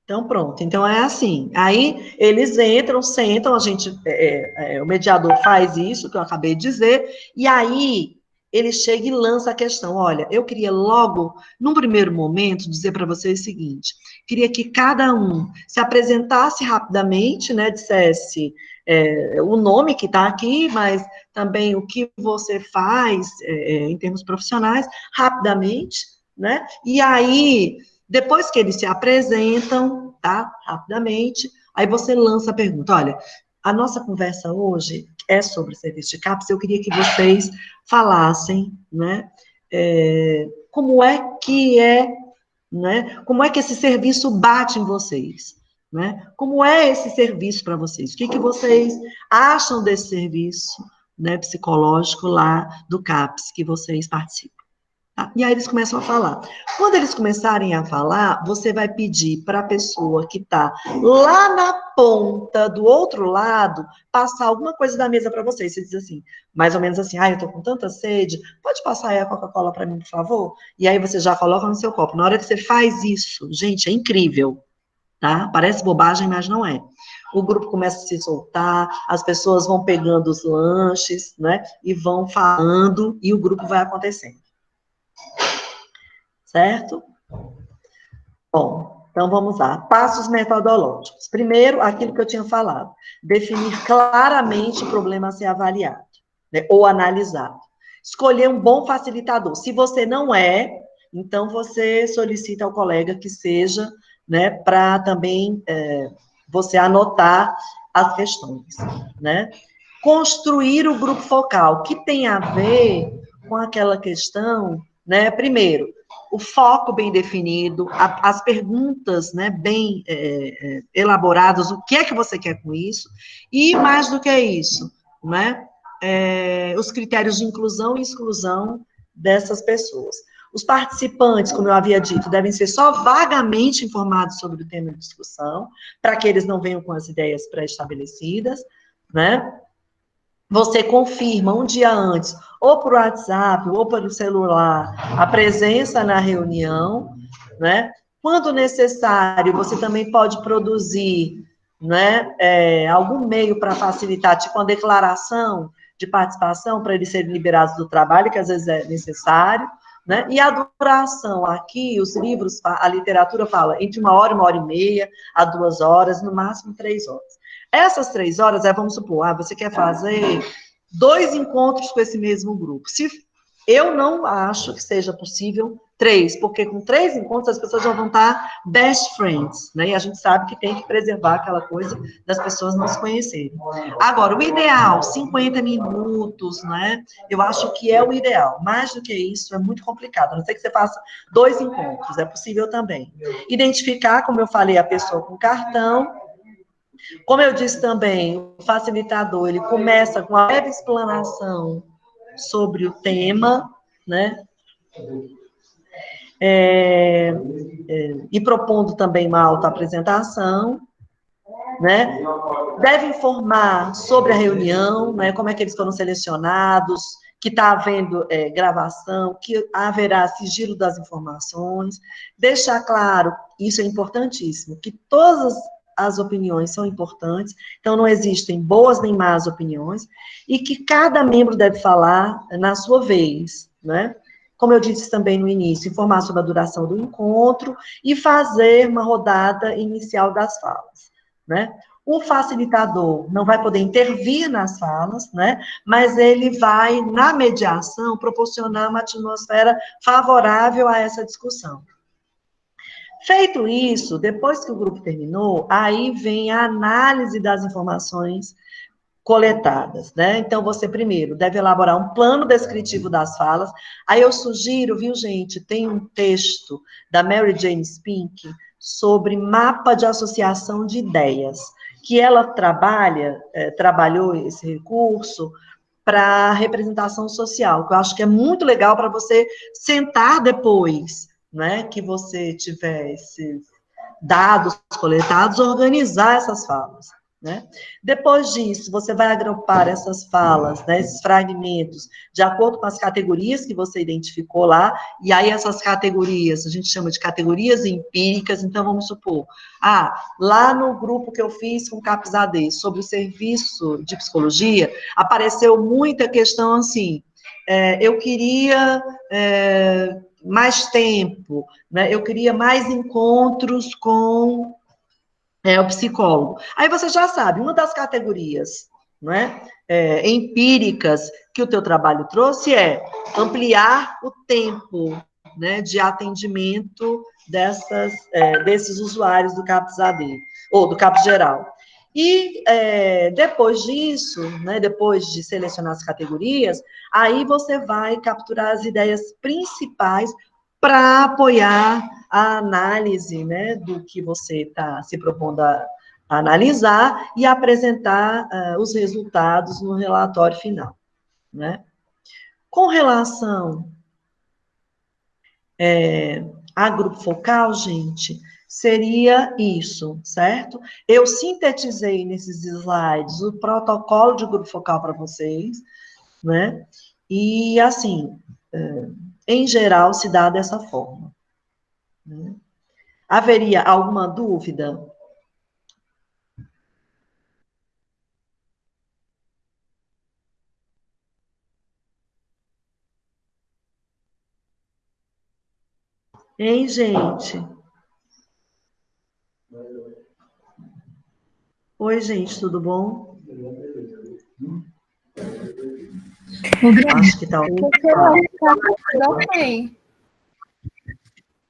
Então, pronto. Então, é assim. Aí, eles entram, sentam, o mediador faz isso, que eu acabei de dizer, e aí, ele chega e lança a questão. Olha, eu queria logo, num primeiro momento, dizer para vocês o seguinte, queria que cada um se apresentasse rapidamente, né, dissesse o nome que está aqui, mas também o que você faz em termos profissionais, rapidamente, né, e aí... Depois que eles se apresentam, tá? Rapidamente, aí você lança a pergunta, olha, a nossa conversa hoje, é sobre o serviço de CAPS, eu queria que vocês falassem, né, como é que né, como é que esse serviço bate em vocês, né? Como é esse serviço para vocês? O que vocês acham desse serviço, né, psicológico lá do CAPS que vocês participam? Tá? E aí eles começam a falar. Quando eles começarem a falar, você vai pedir para a pessoa que está lá na ponta, do outro lado, passar alguma coisa da mesa para você. Você diz assim, mais ou menos assim, eu estou com tanta sede, pode passar aí a Coca-Cola para mim, por favor? E aí você já coloca no seu copo. Na hora que você faz isso, gente, é incrível, tá? Parece bobagem, mas não é. O grupo começa a se soltar, as pessoas vão pegando os lanches, né? E vão falando, e o grupo vai acontecendo. Certo? Bom, então vamos lá. Passos metodológicos. Primeiro, aquilo que eu tinha falado. Definir claramente o problema a ser avaliado, né, ou analisado. Escolher um bom facilitador. Se você não é, então você solicita ao colega que seja, né, para também você anotar as questões, né? Construir o grupo focal, que tem a ver com aquela questão, né? Primeiro, o foco bem definido, as perguntas, né, bem elaboradas, o que é que você quer com isso, e mais do que isso, né, os critérios de inclusão e exclusão dessas pessoas. Os participantes, como eu havia dito, devem ser só vagamente informados sobre o tema de discussão, para que eles não venham com as ideias pré-estabelecidas, né? Você confirma um dia antes, ou por WhatsApp, ou pelo celular, a presença na reunião, né? Quando necessário, você também pode produzir, né, algum meio para facilitar, tipo uma declaração de participação para eles serem liberados do trabalho, que às vezes é necessário, né? E a duração, aqui, os livros, a literatura fala entre 1 hora e meia, a 2 horas, no máximo 3 horas. Essas 3 horas, vamos supor, você quer fazer 2 encontros com esse mesmo grupo. Eu não acho que seja possível 3, porque com 3 encontros as pessoas já vão estar best friends, né? E a gente sabe que tem que preservar aquela coisa das pessoas não se conhecerem. Agora, o ideal, 50 minutos, né? Eu acho que é o ideal. Mais do que isso, é muito complicado. A não ser que você faça 2 encontros, é possível também. Identificar, como eu falei, a pessoa com cartão. Como eu disse também, o facilitador, ele começa com a breve explanação sobre o tema, né? E propondo também uma autoapresentação, né? Deve informar sobre a reunião, né? Como é que eles foram selecionados, que está havendo gravação, que haverá sigilo das informações. Deixar claro, isso é importantíssimo, que todas as opiniões são importantes, então não existem boas nem más opiniões, e que cada membro deve falar na sua vez, né? Como eu disse também no início, informar sobre a duração do encontro e fazer uma rodada inicial das falas, né? O facilitador não vai poder intervir nas falas, né? Mas ele vai, na mediação, proporcionar uma atmosfera favorável a essa discussão. Feito isso, depois que o grupo terminou, aí vem a análise das informações coletadas, né? Então, você primeiro deve elaborar um plano descritivo das falas. Aí eu sugiro, viu, gente, tem um texto da Mary Jane Spink sobre mapa de associação de ideias, que ela trabalhou esse recurso para representação social, que eu acho que é muito legal para você sentar depois, né, que você tiver esses dados coletados, organizar essas falas, né? Depois disso, você vai agrupar essas falas, né, esses fragmentos, de acordo com as categorias que você identificou lá, e aí essas categorias, a gente chama de categorias empíricas, então vamos supor, lá no grupo que eu fiz com o CAPS-AD, sobre o serviço de psicologia, apareceu muita questão assim, eu queria mais tempo, né? Eu queria mais encontros com o psicólogo. Aí você já sabe, uma das categorias, né, empíricas que o teu trabalho trouxe é ampliar o tempo, né, de atendimento desses usuários do CAPS-AD, ou do CAPS geral. E depois disso, né, depois de selecionar as categorias, aí você vai capturar as ideias principais para apoiar a análise, né, do que você está se propondo a analisar e apresentar os resultados no relatório final, né? Com relação a grupo focal, gente, seria isso, certo? Eu sintetizei nesses slides o protocolo de grupo focal para vocês, né? E, assim, em geral, se dá dessa forma, né? Haveria alguma dúvida? Hein, gente? Oi, gente, tudo bom? Acho que tá Ok.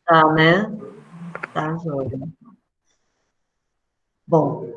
Tá, né? Tá, joia. Bom,